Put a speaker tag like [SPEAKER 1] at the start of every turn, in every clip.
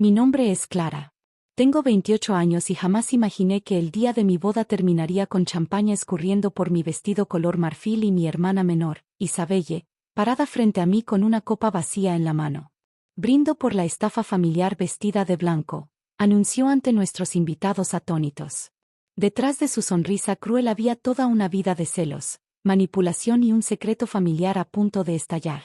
[SPEAKER 1] Mi nombre es Clara. Tengo 28 años y jamás imaginé que el día de mi boda terminaría con champaña escurriendo por mi vestido color marfil y mi hermana menor, Isabelle, parada frente a mí con una copa vacía en la mano. Brindo por la estafa familiar vestida de blanco, anunció ante nuestros invitados atónitos. Detrás de su sonrisa cruel había toda una vida de celos, manipulación y un secreto familiar a punto de estallar.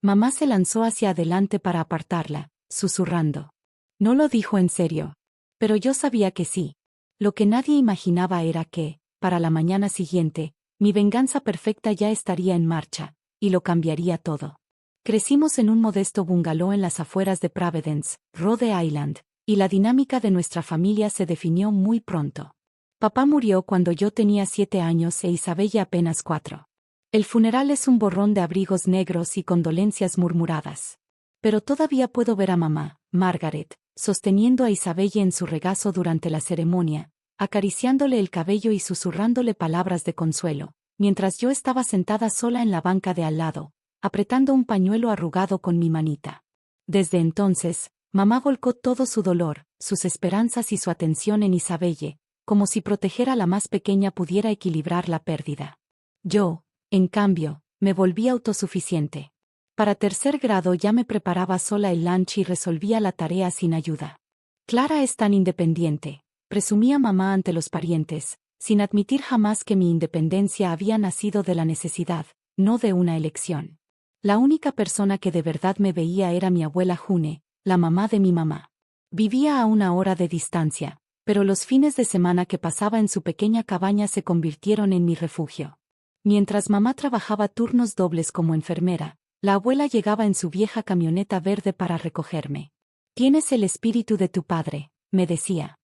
[SPEAKER 1] Mamá se lanzó hacia adelante para apartarla, susurrando. No lo dijo en serio. Pero yo sabía que sí. Lo que nadie imaginaba era que, para la mañana siguiente, mi venganza perfecta ya estaría en marcha, y lo cambiaría todo. Crecimos en un modesto bungalow en las afueras de Providence, Rhode Island, y la dinámica de nuestra familia se definió muy pronto. Papá murió cuando yo tenía 7 años e Isabella apenas 4. El funeral es un borrón de abrigos negros y condolencias murmuradas. Pero todavía puedo ver a mamá, Margaret, sosteniendo a Isabelle en su regazo durante la ceremonia, acariciándole el cabello y susurrándole palabras de consuelo, mientras yo estaba sentada sola en la banca de al lado, apretando un pañuelo arrugado con mi manita. Desde entonces, mamá volcó todo su dolor, sus esperanzas y su atención en Isabelle, como si proteger a la más pequeña pudiera equilibrar la pérdida. Yo, en cambio, me volví autosuficiente. Para tercer grado ya me preparaba sola el lunch y resolvía la tarea sin ayuda. Clara es tan independiente, presumía mamá ante los parientes, sin admitir jamás que mi independencia había nacido de la necesidad, no de una elección. La única persona que de verdad me veía era mi abuela June, la mamá de mi mamá. Vivía a 1 hora de distancia, pero los fines de semana que pasaba en su pequeña cabaña se convirtieron en mi refugio. Mientras mamá trabajaba turnos dobles como enfermera, la abuela llegaba en su vieja camioneta verde para recogerme. Tienes el espíritu de tu padre, me decía.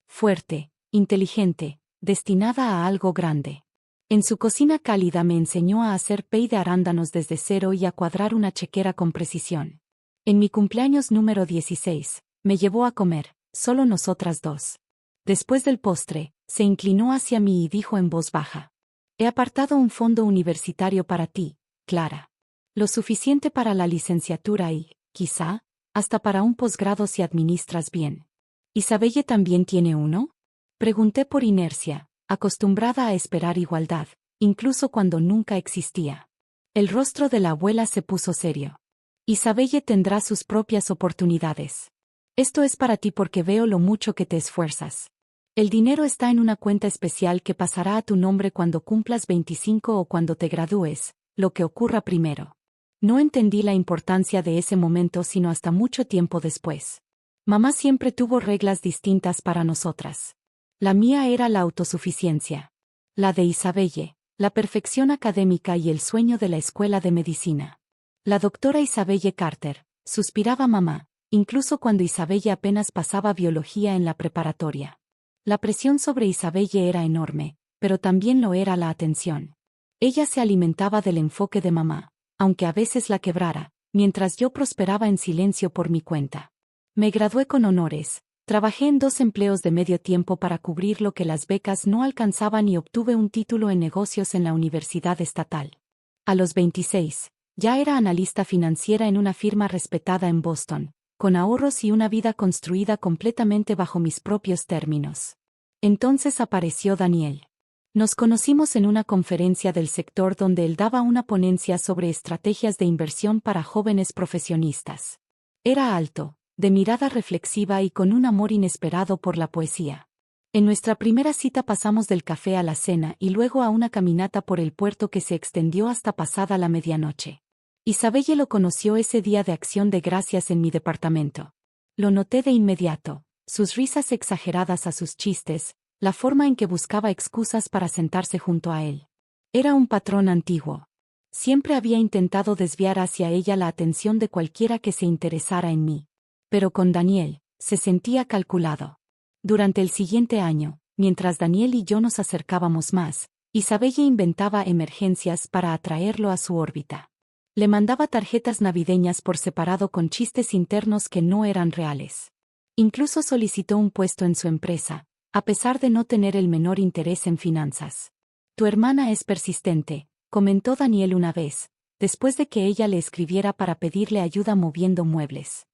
[SPEAKER 1] Fuerte, inteligente, destinada a algo grande. En su cocina cálida me enseñó a hacer pay de arándanos desde cero y a cuadrar una chequera con precisión. En mi cumpleaños número 16, me llevó a comer, solo nosotras dos. Después del postre, se inclinó hacia mí y dijo en voz baja. He apartado un fondo universitario para ti, Clara. Lo suficiente para la licenciatura y, quizá, hasta para un posgrado si administras bien. ¿Isabelle también tiene uno? Pregunté por inercia, acostumbrada a esperar igualdad, incluso cuando nunca existía. El rostro de la abuela se puso serio. Isabelle tendrá sus propias oportunidades. Esto es para ti porque veo lo mucho que te esfuerzas. El dinero está en una cuenta especial que pasará a tu nombre cuando cumplas 25 o cuando te gradúes, lo que ocurra primero. No entendí la importancia de ese momento sino hasta mucho tiempo después. Mamá siempre tuvo reglas distintas para nosotras. La mía era la autosuficiencia. La de Isabelle, la perfección académica y el sueño de la escuela de medicina. La doctora Isabelle Carter, suspiraba mamá, incluso cuando Isabelle apenas pasaba biología en la preparatoria. La presión sobre Isabelle era enorme, pero también lo era la atención. Ella se alimentaba del enfoque de mamá, aunque a veces la quebrara, mientras yo prosperaba en silencio por mi cuenta. Me gradué con honores, trabajé en 2 empleos de medio tiempo para cubrir lo que las becas no alcanzaban y obtuve un título en negocios en la Universidad Estatal. A los 26, ya era analista financiera en una firma respetada en Boston, con ahorros y una vida construida completamente bajo mis propios términos. Entonces apareció Daniel. Nos conocimos en una conferencia del sector donde él daba una ponencia sobre estrategias de inversión para jóvenes profesionistas. Era alto, de mirada reflexiva y con un amor inesperado por la poesía. En nuestra primera cita pasamos del café a la cena y luego a una caminata por el puerto que se extendió hasta pasada la medianoche. Isabelle lo conoció ese día de Acción de Gracias en mi departamento. Lo noté de inmediato, sus risas exageradas a sus chistes, la forma en que buscaba excusas para sentarse junto a él. Era un patrón antiguo. Siempre había intentado desviar hacia ella la atención de cualquiera que se interesara en mí. Pero con Daniel, se sentía calculado. Durante el siguiente año, mientras Daniel y yo nos acercábamos más, Isabelle inventaba emergencias para atraerlo a su órbita. Le mandaba tarjetas navideñas por separado con chistes internos que no eran reales. Incluso solicitó un puesto en su empresa, a pesar de no tener el menor interés en finanzas. Tu hermana es persistente, comentó Daniel una vez, después de que ella le escribiera para pedirle ayuda moviendo muebles.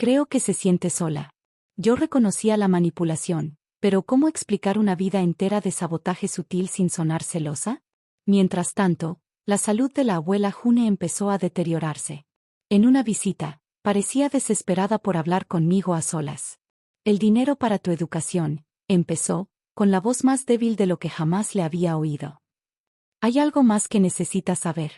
[SPEAKER 1] Creo que se siente sola. Yo reconocía la manipulación, pero ¿cómo explicar una vida entera de sabotaje sutil sin sonar celosa? Mientras tanto, la salud de la abuela June empezó a deteriorarse. En una visita, parecía desesperada por hablar conmigo a solas. El dinero para tu educación, empezó, con la voz más débil de lo que jamás le había oído. Hay algo más que necesitas saber.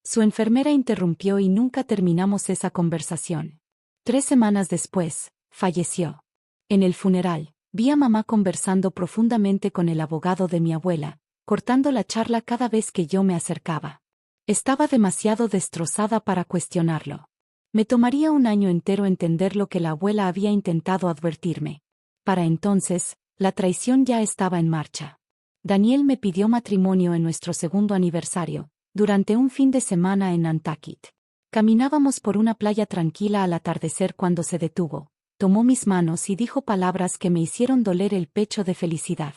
[SPEAKER 1] Su enfermera interrumpió y nunca terminamos esa conversación. 3 semanas después, falleció. En el funeral, vi a mamá conversando profundamente con el abogado de mi abuela, cortando la charla cada vez que yo me acercaba. Estaba demasiado destrozada para cuestionarlo. Me tomaría un año entero entender lo que la abuela había intentado advertirme. Para entonces, la traición ya estaba en marcha. Daniel me pidió matrimonio en nuestro segundo aniversario, durante un fin de semana en Nantucket. Caminábamos por una playa tranquila al atardecer cuando se detuvo, tomó mis manos y dijo palabras que me hicieron doler el pecho de felicidad.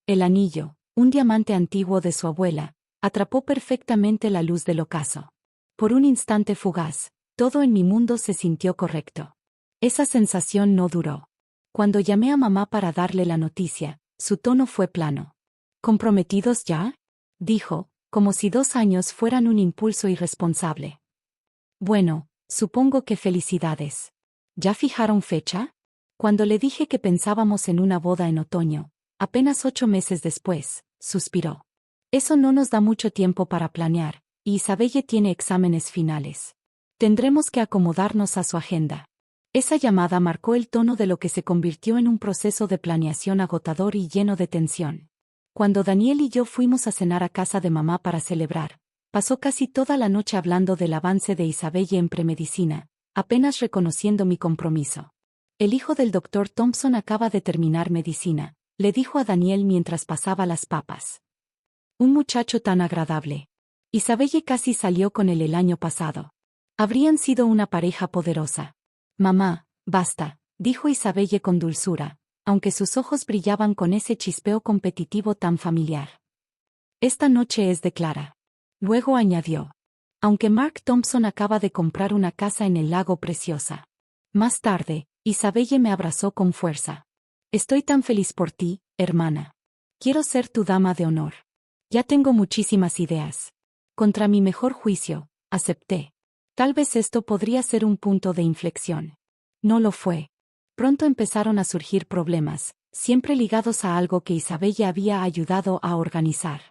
[SPEAKER 1] El anillo, un diamante antiguo de su abuela, atrapó perfectamente la luz del ocaso. Por un instante fugaz, todo en mi mundo se sintió correcto. Esa sensación no duró. Cuando llamé a mamá para darle la noticia, su tono fue plano. ¿Comprometidos ya?, dijo, como si 2 años fueran un impulso irresponsable. Bueno, supongo que felicidades. ¿Ya fijaron fecha? Cuando le dije que pensábamos en una boda en otoño, apenas 8 meses después, suspiró. Eso no nos da mucho tiempo para planear, y Isabelle tiene exámenes finales. Tendremos que acomodarnos a su agenda. Esa llamada marcó el tono de lo que se convirtió en un proceso de planeación agotador y lleno de tensión. Cuando Daniel y yo fuimos a cenar a casa de mamá para celebrar, pasó casi toda la noche hablando del avance de Isabelle en premedicina, apenas reconociendo mi compromiso. El hijo del doctor Thompson acaba de terminar medicina, le dijo a Daniel mientras pasaba las papas. Un muchacho tan agradable. Isabelle casi salió con él el año pasado. Habrían sido una pareja poderosa. Mamá, basta, dijo Isabelle con dulzura, aunque sus ojos brillaban con ese chispeo competitivo tan familiar. Esta noche es de Clara. Luego añadió. Aunque Mark Thompson acaba de comprar una casa en el lago Preciosa. Más tarde, Isabelle me abrazó con fuerza. Estoy tan feliz por ti, hermana. Quiero ser tu dama de honor. Ya tengo muchísimas ideas. Contra mi mejor juicio, acepté. Tal vez esto podría ser un punto de inflexión. No lo fue. Pronto empezaron a surgir problemas, siempre ligados a algo que Isabelle había ayudado a organizar.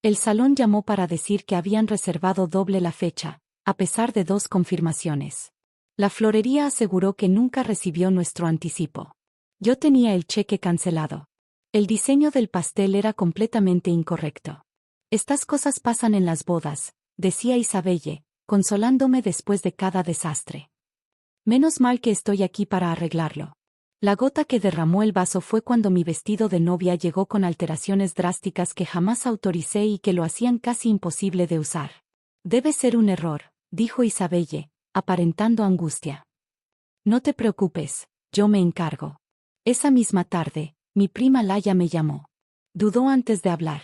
[SPEAKER 1] El salón llamó para decir que habían reservado doble la fecha, a pesar de 2 confirmaciones. La florería aseguró que nunca recibió nuestro anticipo. Yo tenía el cheque cancelado. El diseño del pastel era completamente incorrecto. Estas cosas pasan en las bodas, decía Isabelle, consolándome después de cada desastre. Menos mal que estoy aquí para arreglarlo. La gota que derramó el vaso fue cuando mi vestido de novia llegó con alteraciones drásticas que jamás autoricé y que lo hacían casi imposible de usar. Debe ser un error, dijo Isabelle, aparentando angustia. No te preocupes, yo me encargo. Esa misma tarde, mi prima Laia me llamó. Dudó antes de hablar.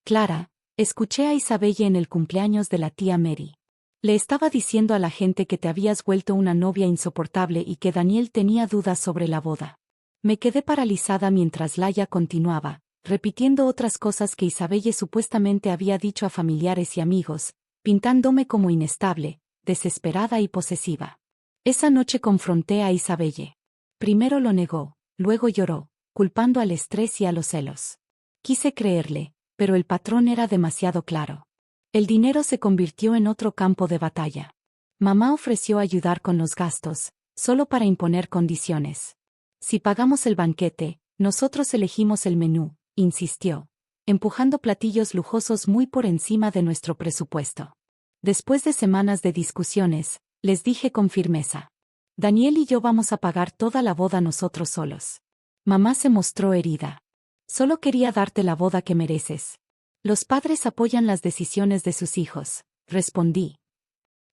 [SPEAKER 1] Clara, escuché a Isabelle en el cumpleaños de la tía Mary. Le estaba diciendo a la gente que te habías vuelto una novia insoportable y que Daniel tenía dudas sobre la boda. Me quedé paralizada mientras Laia continuaba, repitiendo otras cosas que Isabelle supuestamente había dicho a familiares y amigos, pintándome como inestable, desesperada y posesiva. Esa noche confronté a Isabelle. Primero lo negó, luego lloró, culpando al estrés y a los celos. Quise creerle, pero el patrón era demasiado claro. El dinero se convirtió en otro campo de batalla. Mamá ofreció ayudar con los gastos, solo para imponer condiciones. Si pagamos el banquete, nosotros elegimos el menú, insistió, empujando platillos lujosos muy por encima de nuestro presupuesto. Después de semanas de discusiones, les dije con firmeza. Daniel y yo vamos a pagar toda la boda nosotros solos. Mamá se mostró herida. Solo quería darte la boda que mereces. Los padres apoyan las decisiones de sus hijos, respondí.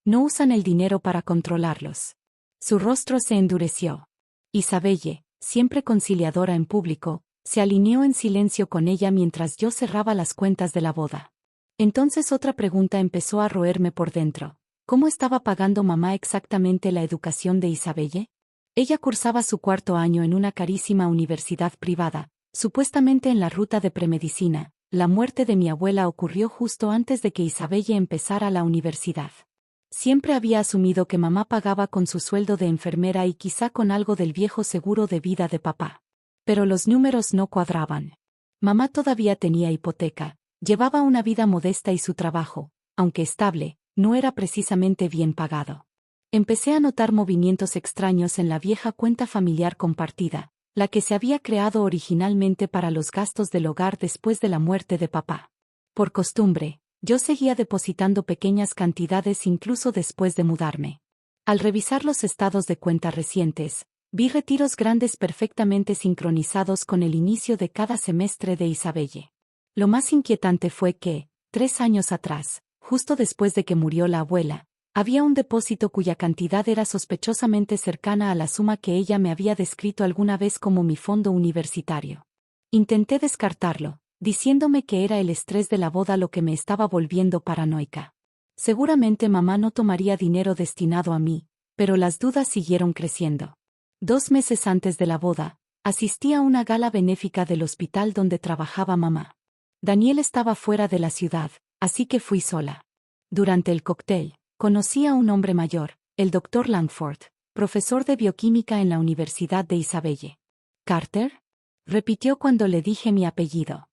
[SPEAKER 1] No usan el dinero para controlarlos. Su rostro se endureció. Isabelle, siempre conciliadora en público, se alineó en silencio con ella mientras yo cerraba las cuentas de la boda. Entonces otra pregunta empezó a roerme por dentro. ¿Cómo estaba pagando mamá exactamente la educación de Isabelle? Ella cursaba su cuarto año en una carísima universidad privada, supuestamente en la ruta de premedicina. La muerte de mi abuela ocurrió justo antes de que Isabelle empezara la universidad. Siempre había asumido que mamá pagaba con su sueldo de enfermera y quizá con algo del viejo seguro de vida de papá. Pero los números no cuadraban. Mamá todavía tenía hipoteca, llevaba una vida modesta y su trabajo, aunque estable, no era precisamente bien pagado. Empecé a notar movimientos extraños en la vieja cuenta familiar compartida, la que se había creado originalmente para los gastos del hogar después de la muerte de papá. Por costumbre, yo seguía depositando pequeñas cantidades incluso después de mudarme. Al revisar los estados de cuenta recientes, vi retiros grandes perfectamente sincronizados con el inicio de cada semestre de Isabelle. Lo más inquietante fue que, 3 años atrás, justo después de que murió la abuela, había un depósito cuya cantidad era sospechosamente cercana a la suma que ella me había descrito alguna vez como mi fondo universitario. Intenté descartarlo, diciéndome que era el estrés de la boda lo que me estaba volviendo paranoica. Seguramente mamá no tomaría dinero destinado a mí, pero las dudas siguieron creciendo. 2 meses antes de la boda, asistí a una gala benéfica del hospital donde trabajaba mamá. Daniel estaba fuera de la ciudad, así que fui sola. Durante el cóctel, conocí a un hombre mayor, el Dr. Langford, profesor de bioquímica en la Universidad de Isabelle. ¿Carter? Repitió cuando le dije mi apellido.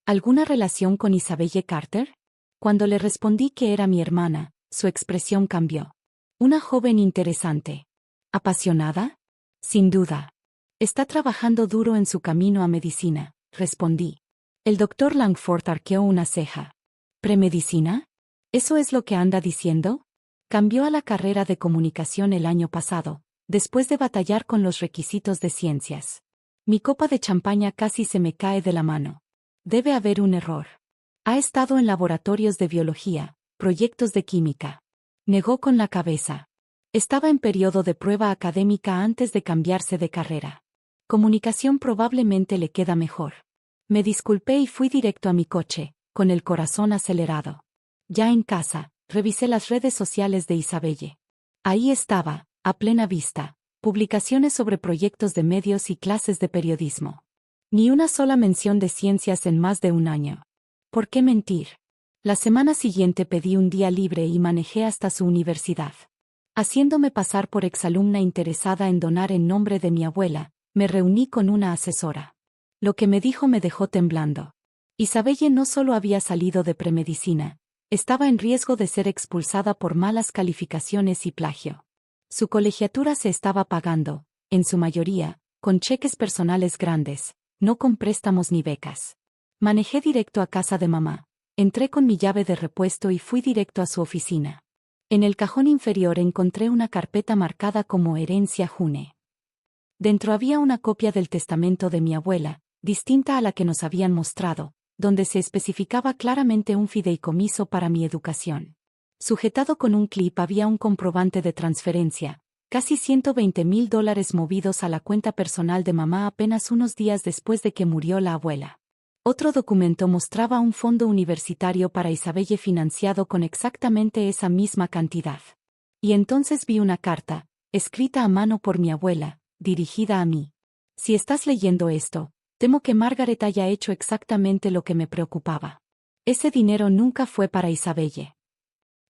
[SPEAKER 1] ¿Alguna relación con Isabelle Carter? Cuando le respondí que era mi hermana, su expresión cambió. Una joven interesante. ¿Apasionada? Sin duda. Está trabajando duro en su camino a medicina, respondí. El Dr. Langford arqueó una ceja. ¿Premedicina? ¿Eso es lo que anda diciendo? Cambió a la carrera de comunicación el año pasado, después de batallar con los requisitos de ciencias. Mi copa de champaña casi se me cae de la mano. Debe haber un error. Ha estado en laboratorios de biología, proyectos de química. Negó con la cabeza. Estaba en periodo de prueba académica antes de cambiarse de carrera. Comunicación probablemente le queda mejor. Me disculpé y fui directo a mi coche, con el corazón acelerado. Ya en casa, revisé las redes sociales de Isabelle. Ahí estaba, a plena vista, publicaciones sobre proyectos de medios y clases de periodismo. Ni una sola mención de ciencias en más de un año. ¿Por qué mentir? La semana siguiente pedí un día libre y manejé hasta su universidad. Haciéndome pasar por exalumna interesada en donar en nombre de mi abuela, me reuní con una asesora. Lo que me dijo me dejó temblando. Isabelle no solo había salido de premedicina, estaba en riesgo de ser expulsada por malas calificaciones y plagio. Su colegiatura se estaba pagando, en su mayoría, con cheques personales grandes, no con préstamos ni becas. Manejé directo a casa de mamá, entré con mi llave de repuesto y fui directo a su oficina. En el cajón inferior encontré una carpeta marcada como herencia June. Dentro había una copia del testamento de mi abuela, distinta a la que nos habían mostrado, donde se especificaba claramente un fideicomiso para mi educación. Sujetado con un clip había un comprobante de transferencia, casi $120,000 movidos a la cuenta personal de mamá apenas unos días después de que murió la abuela. Otro documento mostraba un fondo universitario para Isabelle financiado con exactamente esa misma cantidad. Y entonces vi una carta, escrita a mano por mi abuela, dirigida a mí. Si estás leyendo esto, temo que Margaret haya hecho exactamente lo que me preocupaba. Ese dinero nunca fue para Isabelle.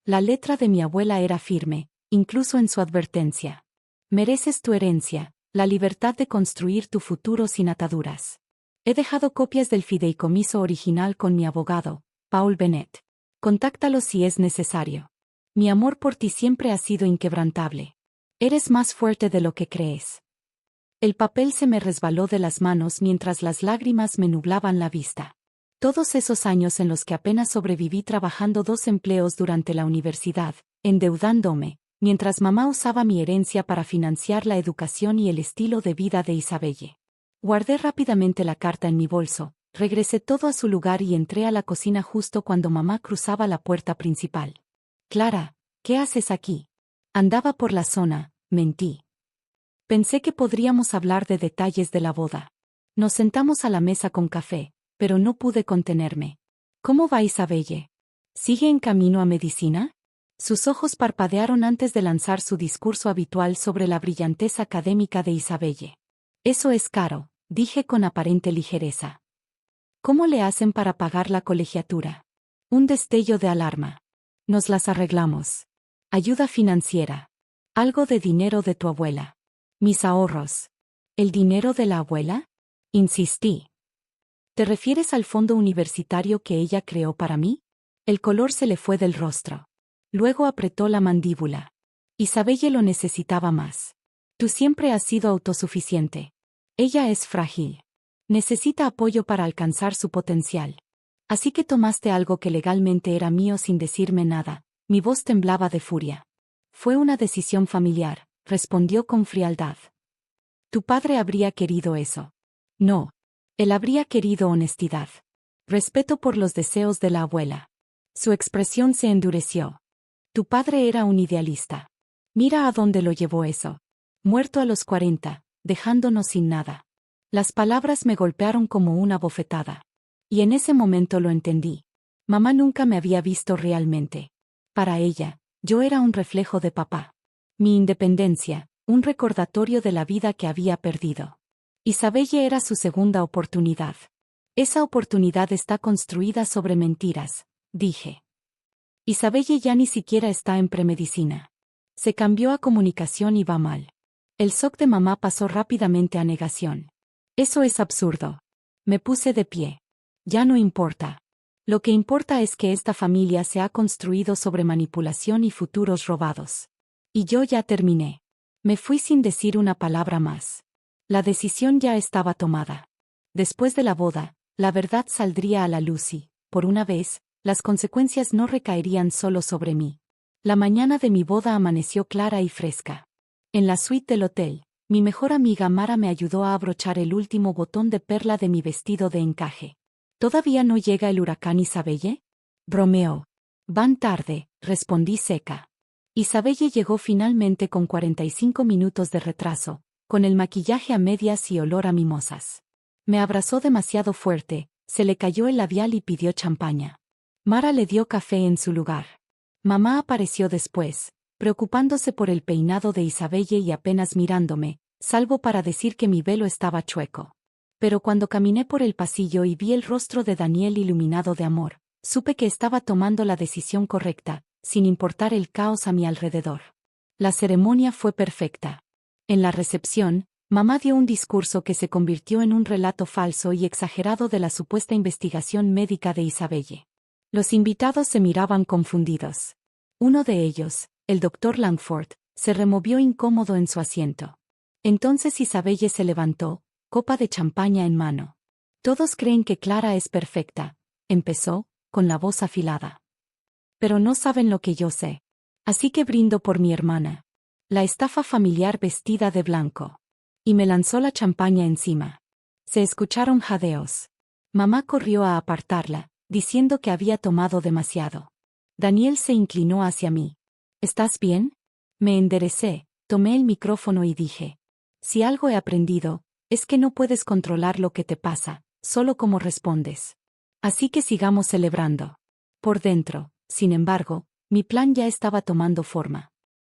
[SPEAKER 1] La letra de mi abuela era firme, incluso en su advertencia. Mereces tu herencia, la libertad de construir tu futuro sin ataduras. He dejado copias del fideicomiso original con mi abogado, Paul Bennett. Contáctalo si es necesario. Mi amor por ti siempre ha sido inquebrantable. Eres más fuerte de lo que crees. El papel se me resbaló de las manos mientras las lágrimas me nublaban la vista. Todos esos años en los que apenas sobreviví trabajando 2 empleos durante la universidad, endeudándome, mientras mamá usaba mi herencia para financiar la educación y el estilo de vida de Isabelle. Guardé rápidamente la carta en mi bolso, regresé todo a su lugar y entré a la cocina justo cuando mamá cruzaba la puerta principal. Clara, ¿qué haces aquí? Andaba por la zona, mentí. Pensé que podríamos hablar de detalles de la boda. Nos sentamos a la mesa con café, pero no pude contenerme. ¿Cómo va Isabelle? ¿Sigue en camino a medicina? Sus ojos parpadearon antes de lanzar su discurso habitual sobre la brillantez académica de Isabelle. Eso es caro, dije con aparente ligereza. ¿Cómo le hacen para pagar la colegiatura? Un destello de alarma. Nos las arreglamos. Ayuda financiera. Algo de dinero de tu abuela. Mis ahorros. ¿El dinero de la abuela? Insistí. ¿Te refieres al fondo universitario que ella creó para mí? El color se le fue del rostro. Luego apretó la mandíbula. Isabelle lo necesitaba más. Tú siempre has sido autosuficiente. Ella es frágil. Necesita apoyo para alcanzar su potencial. Así que tomaste algo que legalmente era mío sin decirme nada. Mi voz temblaba de furia. Fue una decisión familiar, respondió con frialdad. Tu padre habría querido eso. No. Él habría querido honestidad. Respeto por los deseos de la abuela. Su expresión se endureció. Tu padre era un idealista. Mira a dónde lo llevó eso. Muerto a los 40, dejándonos sin nada. Las palabras me golpearon como una bofetada. Y en ese momento lo entendí. Mamá nunca me había visto realmente. Para ella, yo era un reflejo de papá. Mi independencia, un recordatorio de la vida que había perdido. Isabelle era su segunda oportunidad. Esa oportunidad está construida sobre mentiras, dije. Isabelle ya ni siquiera está en premedicina. Se cambió a comunicación y va mal. El shock de mamá pasó rápidamente a negación. Eso es absurdo. Me puse de pie. Ya no importa. Lo que importa es que esta familia se ha construido sobre manipulación y futuros robados. Y yo ya terminé. Me fui sin decir una palabra más. La decisión ya estaba tomada. Después de la boda, la verdad saldría a la luz y, por una vez, las consecuencias no recaerían solo sobre mí. La mañana de mi boda amaneció clara y fresca. En la suite del hotel, mi mejor amiga Mara me ayudó a abrochar el último botón de perla de mi vestido de encaje. ¿Todavía no llega el huracán Isabelle? Bromeó. Van tarde, respondí seca. Isabelle llegó finalmente con 45 minutos de retraso, con el maquillaje a medias y olor a mimosas. Me abrazó demasiado fuerte, se le cayó el labial y pidió champaña. Mara le dio café en su lugar. Mamá apareció después, preocupándose por el peinado de Isabelle y apenas mirándome, salvo para decir que mi velo estaba chueco. Pero cuando caminé por el pasillo y vi el rostro de Daniel iluminado de amor, supe que estaba tomando la decisión correcta, sin importar el caos a mi alrededor. La ceremonia fue perfecta. En la recepción, mamá dio un discurso que se convirtió en un relato falso y exagerado de la supuesta investigación médica de Isabelle. Los invitados se miraban confundidos. Uno de ellos, el doctor Langford, se removió incómodo en su asiento. Entonces Isabelle se levantó, copa de champaña en mano. Todos creen que Clara es perfecta, empezó, con la voz afilada. Pero no saben lo que yo sé. Así que brindo por mi hermana. La estafa familiar vestida de blanco. Y me lanzó la champaña encima. Se escucharon jadeos. Mamá corrió a apartarla, diciendo que había tomado demasiado. Daniel se inclinó hacia mí. ¿Estás bien? Me enderecé, tomé el micrófono y dije. Si algo he aprendido, es que no puedes controlar lo que te pasa, solo cómo respondes. Así que sigamos celebrando. Por dentro, sin embargo, mi plan ya estaba tomando forma.